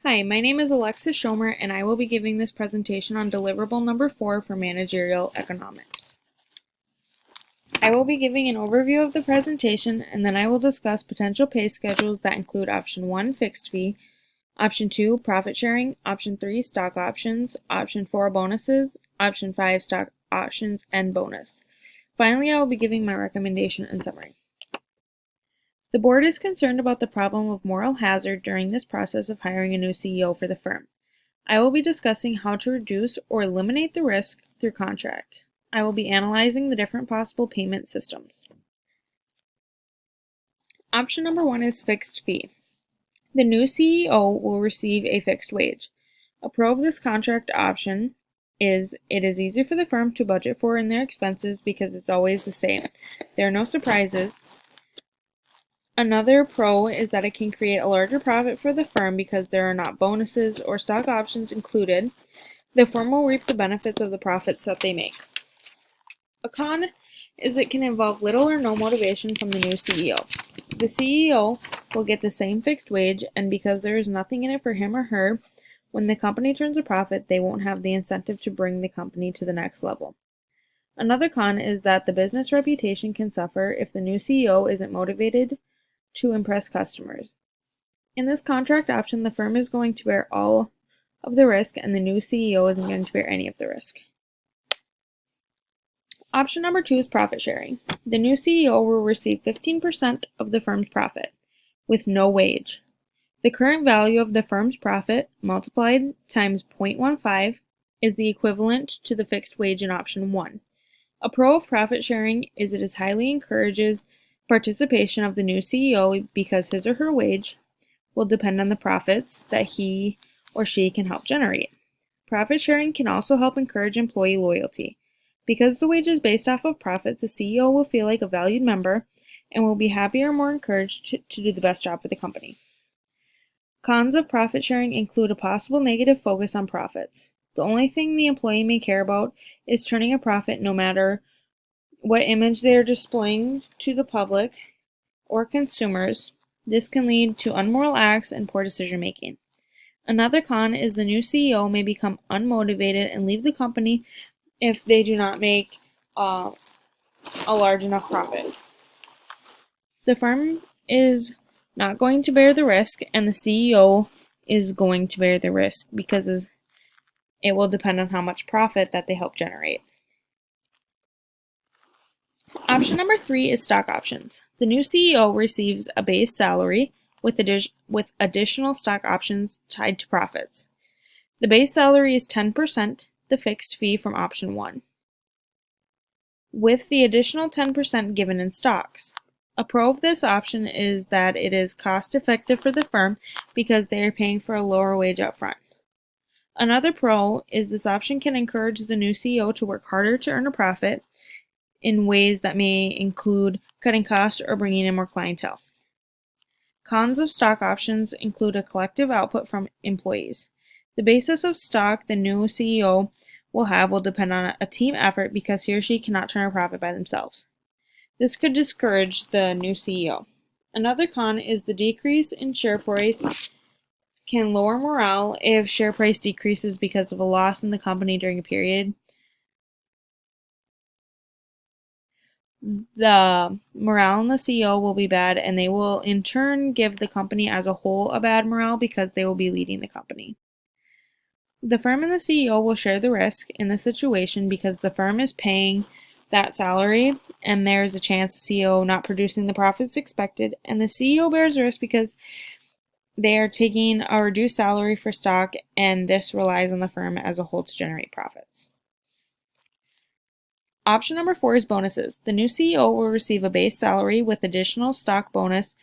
Hi, my name is Alexis Schomer, and I will be giving this presentation on deliverable number 4 for managerial economics. I will be giving an overview of the presentation, and then I will discuss potential pay schedules that include option 1, fixed fee, option 2, profit sharing, option 3, stock options, option 4, bonuses, option 5, stock options, and bonus. Finally, I will be giving my recommendation and summary. The board is concerned about the problem of moral hazard during this process of hiring a new CEO for the firm. I will be discussing how to reduce or eliminate the risk through contract. I will be analyzing the different possible payment systems. Option number 1 is fixed fee. The new CEO will receive a fixed wage. A pro of this contract option is it is easy for the firm to budget for in their expenses because it's always the same. There are no surprises. Another pro is that it can create a larger profit for the firm because there are not bonuses or stock options included. The firm will reap the benefits of the profits that they make. A con is it can involve little or no motivation from the new CEO. The CEO will get the same fixed wage, and because there is nothing in it for him or her, when the company turns a profit, they won't have the incentive to bring the company to the next level. Another con is that the business reputation can suffer if the new CEO isn't motivated to impress customers. In this contract option, the firm is going to bear all of the risk, and the new CEO isn't going to bear any of the risk. Option number 2 is profit sharing. The new CEO will receive 15% of the firm's profit, with no wage. The current value of the firm's profit multiplied times 0.15 is the equivalent to the fixed wage in option 1. A pro of profit sharing is it highly encourages participation of the new CEO because his or her wage will depend on the profits that he or she can help generate. Profit sharing can also help encourage employee loyalty. Because the wage is based off of profits, the CEO will feel like a valued member and will be happier and more encouraged to do the best job for the company. Cons of profit sharing include a possible negative focus on profits. The only thing the employee may care about is turning a profit no matter what image they are displaying to the public or consumers. This can lead to unmoral acts and poor decision making. Another con is the new CEO may become unmotivated and leave the company if they do not make a large enough profit. The firm is not going to bear the risk, and the CEO is going to bear the risk because it will depend on how much profit that they help generate. Option number 3 is stock options. The new CEO receives a base salary with additional stock options tied to profits. The base salary is 10%, the fixed fee from option 1, with the additional 10% given in stocks. A pro of this option is that it is cost effective for the firm because they are paying for a lower wage up front. Another pro is this option can encourage the new CEO to work harder to earn a profit in ways that may include cutting costs or bringing in more clientele. Cons of stock options include a collective output from employees. The basis of stock the new CEO will depend on a team effort because he or she cannot turn a profit by themselves. This could discourage the new CEO. Another con is the decrease in share price can lower morale if share price decreases because of a loss in the company during a period. The morale in the CEO will be bad, and they will in turn give the company as a whole a bad morale because they will be leading the company. The firm and the CEO will share the risk in this situation because the firm is paying that salary and there's a chance the CEO not producing the profits expected, and the CEO bears risk because they are taking a reduced salary for stock, and this relies on the firm as a whole to generate profits. Option number 4 is bonuses. The new CEO will receive a base salary with additional stock bonus,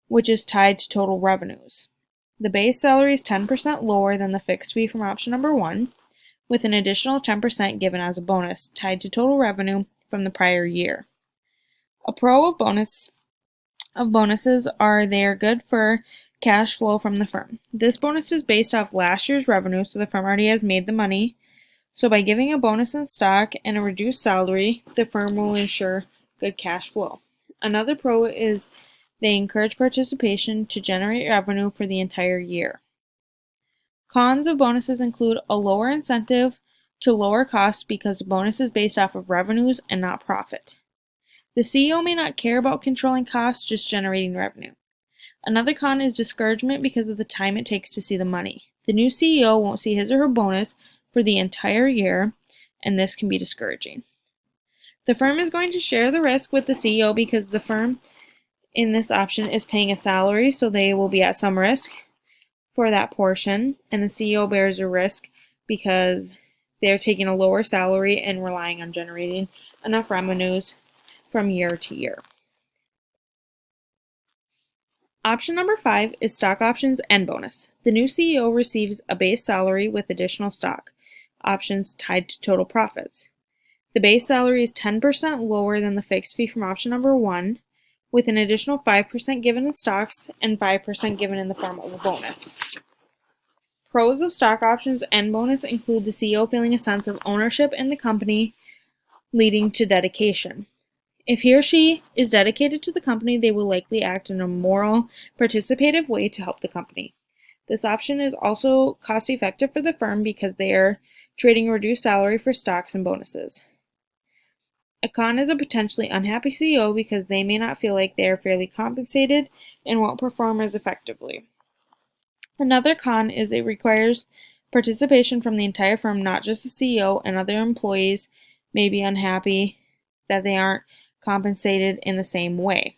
which is tied to total revenues. The base salary is 10% lower than the fixed fee from option number 1, with an additional 10% given as a bonus, tied to total revenue from the prior year. A pro of bonuses are they are good for cash flow from the firm. This bonus is based off last year's revenue, so the firm already has made the money. So by giving a bonus in stock and a reduced salary, the firm will ensure good cash flow. Another pro is they encourage participation to generate revenue for the entire year. Cons of bonuses include a lower incentive to lower costs because the bonus is based off of revenues and not profit. The CEO may not care about controlling costs, just generating revenue. Another con is discouragement because of the time it takes to see the money. The new CEO won't see his or her bonus for the entire year, and this can be discouraging. The firm is going to share the risk with the CEO because the firm in this option is paying a salary, so they will be at some risk for that portion, and the CEO bears a risk because they're taking a lower salary and relying on generating enough revenues from year to year. Option number 5 is stock options and bonus. The new CEO receives a base salary with additional stock options tied to total profits. The base salary is 10% lower than the fixed fee from option number 1, with an additional 5% given in stocks and 5% given in the form of a bonus. Pros of stock options and bonus include the CEO feeling a sense of ownership in the company, leading to dedication. If he or she is dedicated to the company, they will likely act in a moral, participative way to help the company. This option is also cost-effective for the firm because they are trading a reduced salary for stocks and bonuses. A con is a potentially unhappy CEO because they may not feel like they are fairly compensated and won't perform as effectively. Another con is it requires participation from the entire firm, not just the CEO, and other employees may be unhappy that they aren't compensated in the same way.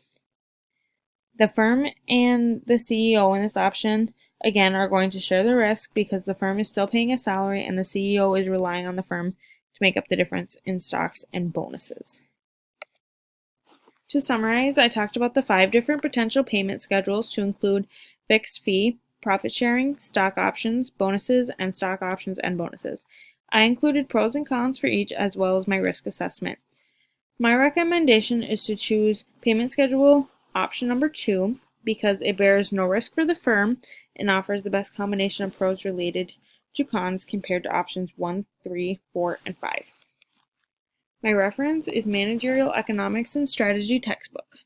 The firm and the CEO in this option, again, are going to share the risk because the firm is still paying a salary and the CEO is relying on the firm to make up the difference in stocks and bonuses. To summarize, I talked about the 5 different potential payment schedules to include fixed fee, profit sharing, stock options, bonuses, and stock options and bonuses. I included pros and cons for each as well as my risk assessment. My recommendation is to choose payment schedule option number 2 because it bears no risk for the firm and offers the best combination of pros related to cons compared to options 1, 3, 4, and 5. My reference is Managerial Economics and Strategy textbook.